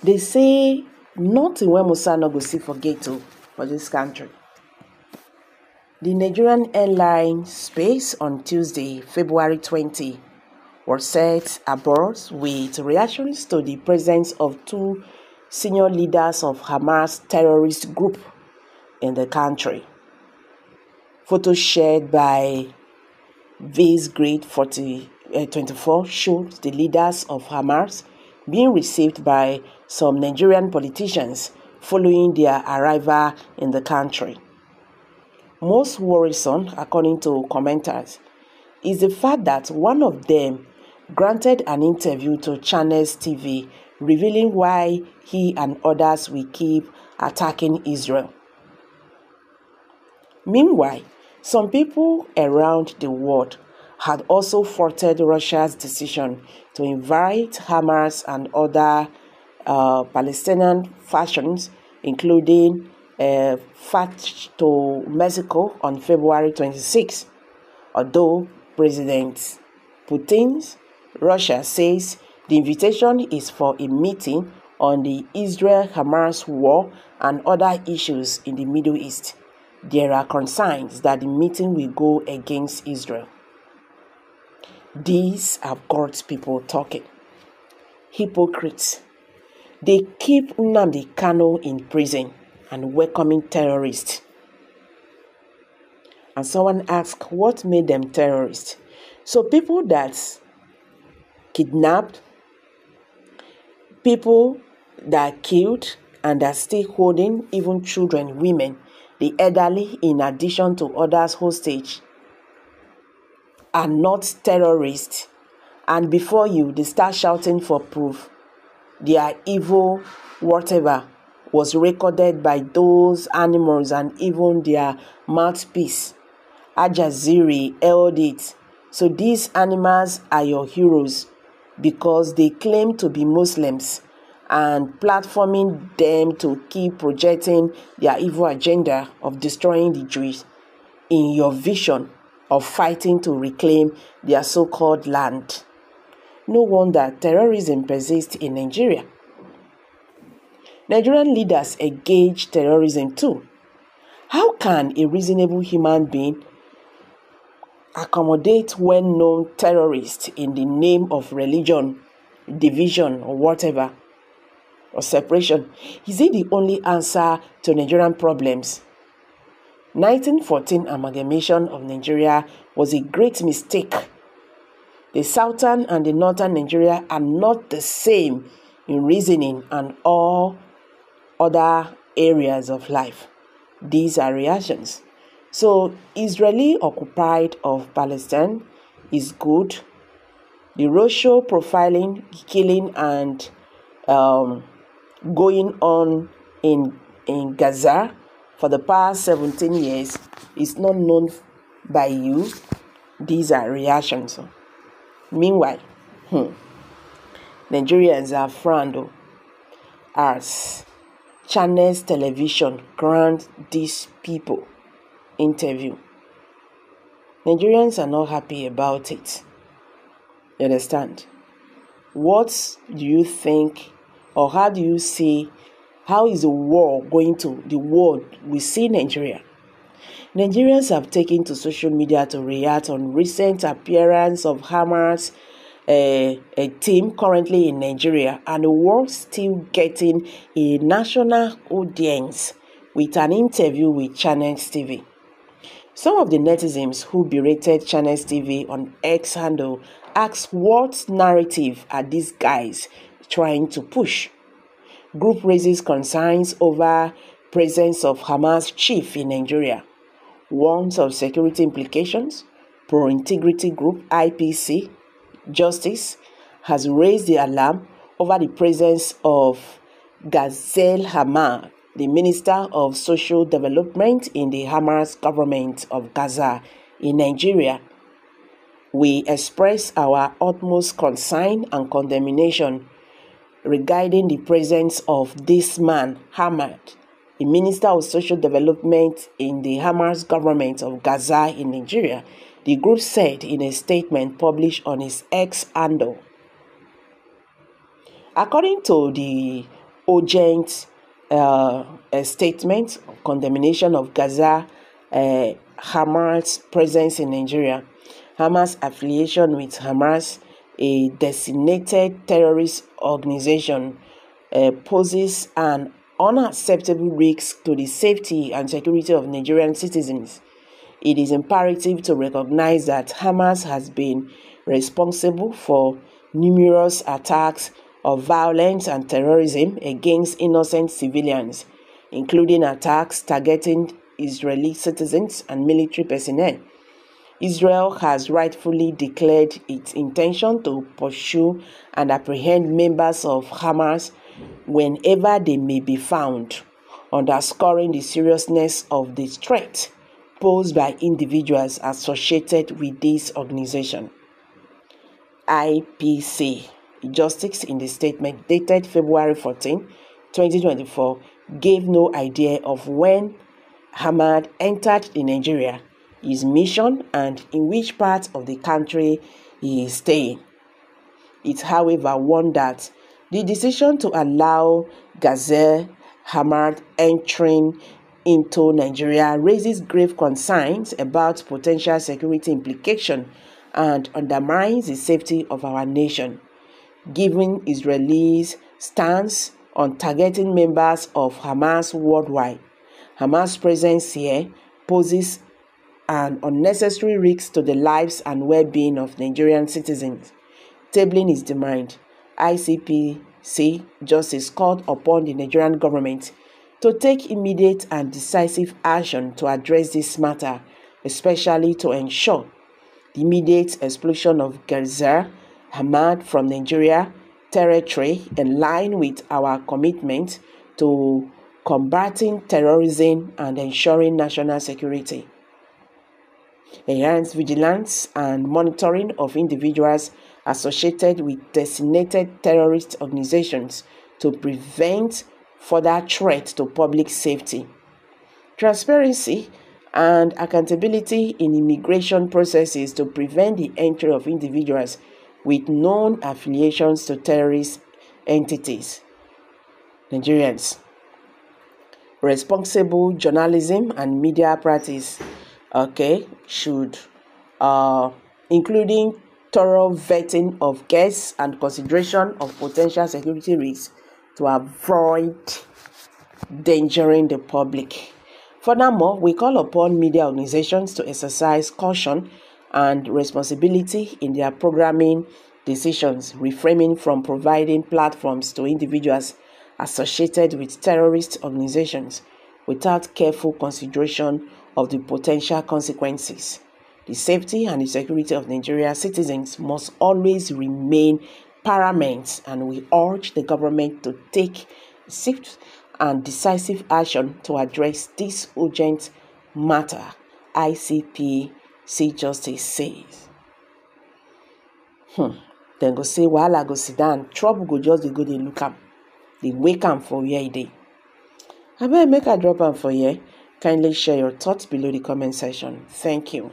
They say nothing wey Musa no go see for ghetto for this country. The Nigerian airline space on Tuesday, February 20, was set abuzz with reactions to the presence of two senior leaders of Hãmás terrorist group in the country. Photos shared by Vice Grid 24 showed the leaders of Hãmás being received by some Nigerian politicians following their arrival in the country. Most worrisome, according to commenters, is the fact that one of them granted an interview to Channels TV revealing why he and others will keep attacking Israel. Meanwhile, some people around the world had also faulted Russia's decision to invite Hãmás and other Palestinian factions, including FARC, to Mexico on February 26. Although President Putin's Russia says the invitation is for a meeting on the Israel-Hãmás war and other issues in the Middle East, there are concerns that the meeting will go against Israel. These have got people talking. Hypocrites. They keep Nnamdi Kanu in prison and welcoming terrorists. And someone asked what made them terrorists. So people that kidnapped, people that killed and are still holding even children, women, the elderly, in addition to others hostage, are not terrorists. And before you, they start shouting for proof. Their evil, whatever, was recorded by those animals and even their mouthpiece. Al Jazeera held it. So these animals are your heroes because they claim to be Muslims and platforming them to keep projecting their evil agenda of destroying the Jews in your vision of fighting to reclaim their so-called land. No wonder terrorism persists in Nigeria. Nigerian leaders engage terrorism too. How can a reasonable human being accommodate well-known terrorists in the name of religion, division, or whatever, or separation? Is it the only answer to Nigerian problems? 1914 amalgamation of Nigeria was a great mistake. The southern and the northern Nigeria are not the same in reasoning and all other areas of life. These are reactions. So Israeli occupied of Palestine is good. The racial profiling, killing and going on in Gaza for the past 17 years is not known by you. These are reactions. Meanwhile, Nigerians are frowned as Channels television grant these people interview. Nigerians are not happy about it. You understand? What do you think, or how do you see, how is the world going to, the world we see Nigeria? Nigerians have taken to social media to react on recent appearance of Hãmás, a team currently in Nigeria, and the world still getting a national audience with an interview with Channels TV. Some of the netizens who berated Channels TV on X handle asked what narrative are these guys trying to push. Group raises concerns over presence of Hãmás chief in Nigeria. Warns of security implications. Pro-integrity group IPC Justice has raised the alarm over the presence of Ghazel Hmmam, the Minister of Social Development in the Hãmás government of Gaza in Nigeria. We express our utmost concern and condemnation regarding the presence of this man, Hmmam, the Minister of Social Development in the Hãmás government of Gaza in Nigeria, the group said in a statement published on its X handle. According to the urgent statement of condemnation of Gaza, Hmmás presence in Nigeria. Hmmás affiliation with Hmmás, a designated terrorist organization, poses an unacceptable risk to the safety and security of Nigerian citizens. It is imperative to recognize that Hmmás has been responsible for numerous attacks of violence and terrorism against innocent civilians, including attacks targeting Israeli citizens and military personnel. Israel has rightfully declared its intention to pursue and apprehend members of Hmmás whenever they may be found, underscoring the seriousness of the threat posed by individuals associated with this organization. IPC Justice in the statement dated February 14, 2024, gave no idea of when Hmmás entered Nigeria, his mission, and in which part of the country he is staying. It, however, warned that the decision to allow Gaza Hmmás entering into Nigeria raises grave concerns about potential security implications and undermines the safety of our nation. Given Israel's stance on targeting members of Hmmás worldwide, Hmmás' presence here poses an unnecessary risk to the lives and well-being of Nigerian citizens. Tabling its demand, ICPC Justice called upon the Nigerian government to take immediate and decisive action to address this matter, especially to ensure the immediate expulsion of Gaza Hmmás from Nigeria territory, in line with our commitment to combating terrorism and ensuring national security. Enhanced vigilance and monitoring of individuals associated with designated terrorist organizations to prevent further threat to public safety. Transparency and accountability in immigration processes to prevent the entry of individuals with known affiliations to terrorist entities. Nigerians. Responsible journalism and media practice, should, including thorough vetting of guests and consideration of potential security risks to avoid endangering the public. Furthermore, we call upon media organizations to exercise caution and responsibility in their programming decisions, refraining from providing platforms to individuals associated with terrorist organizations without careful consideration of the potential consequences. The safety and the security of Nigerian citizens must always remain paramount, and we urge the government to take swift and decisive action to address this urgent matter, ICPC Justice says. Then go say wahala go sit down, trouble go just dey go dey look am, dey wake am for where e dey. Abeg make I drop am for here. Kindly share your thoughts below the comment section. Thank you.